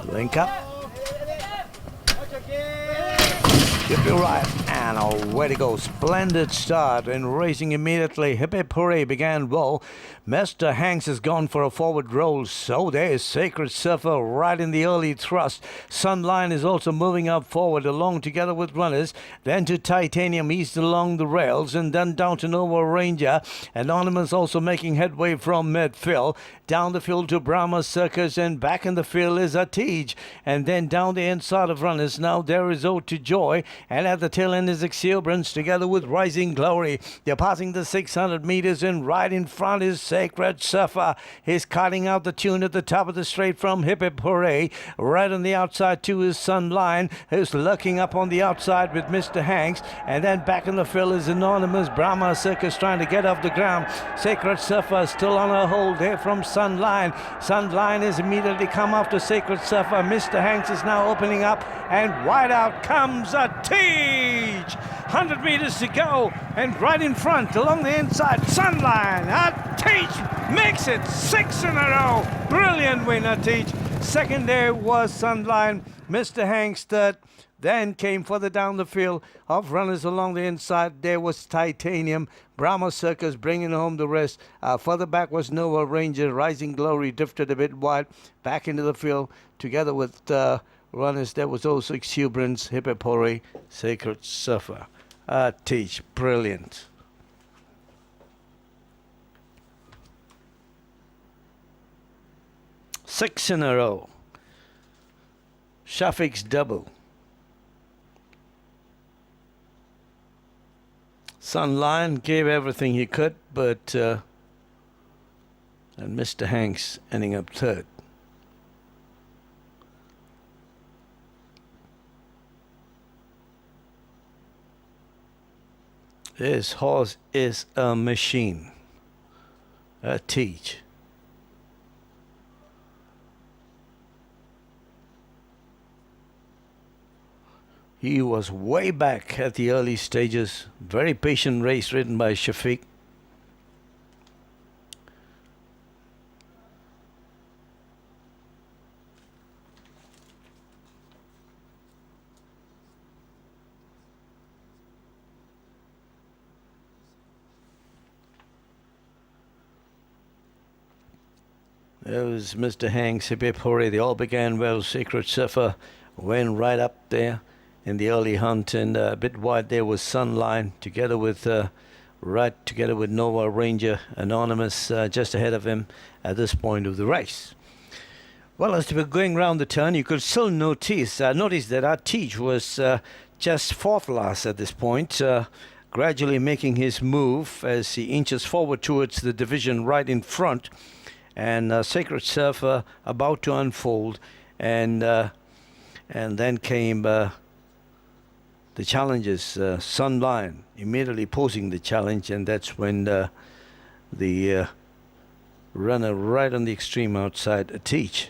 Link up. Keep it right, and away to go. Splendid start and racing immediately. Hip Hip Hooray began well. Mr. Hanks has gone for a forward roll, so there is Sacred Surfer right in the early thrust. Sunline is also moving up forward along together with runners. Then to Titanium East along the rails, and then down to Nova Ranger. Anonymous also making headway from midfield. Down the field to Brahma Circus, and back in the field is Atij. And then down the inside of runners, now there is Ode to Joy. And at the tail end is Exuberance together with Rising Glory. They're passing the 600 meters, and right in front is Sacred Surfer. He's cutting out the tune at the top of the straight from Hip Hip Hooray. Right on the outside too is Sunline, who's looking up on the outside with Mr. Hanks. And then back in the field is Anonymous. Brahma Circus trying to get off the ground. Sacred Surfer still on a hold there from Sunline. Sunline is immediately come after Sacred Surfer. Mr. Hanks is now opening up, and wide out comes Atij. 100 meters to go, and right in front along the inside, Sunline. Atij makes it 6 in a row. Brilliant win, Atij. Second there was Sunline. Mr. Hanks third. Then came further down the field of runners along the inside. There was Titanium. Brahma Circus bringing home the rest. Further back was Nova Ranger. Rising Glory drifted a bit wide. Back into the field together with runners. There was also Exuberance, Hip Hip Hooray, Sacred Surfer. Atij, brilliant. Six in a row. Shafiq's double. Sunline gave everything he could, but and Mr. Hanks ending up third. This horse is a machine. Atij. He was way back at the early stages. Very patient race ridden by Shafiq. There was Mr. Hanks, Hip Hip Hooray. They all began well. Sacred Surfer went right up there in the early hunt, and a bit wide there was Sunline together with Nova Ranger. Anonymous just ahead of him at this point of the race. Well, as we were going round the turn, you could still notice that Atij was just fourth last at this point, gradually making his move as he inches forward towards the division right in front. And Sacred Surfer about to unfold, and then came the challenges. Sunline immediately posing the challenge, and that's when the runner right on the extreme outside, Atij,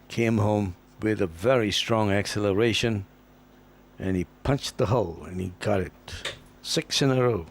came home with a very strong acceleration, and he punched the hole, and he got it 6 in a row.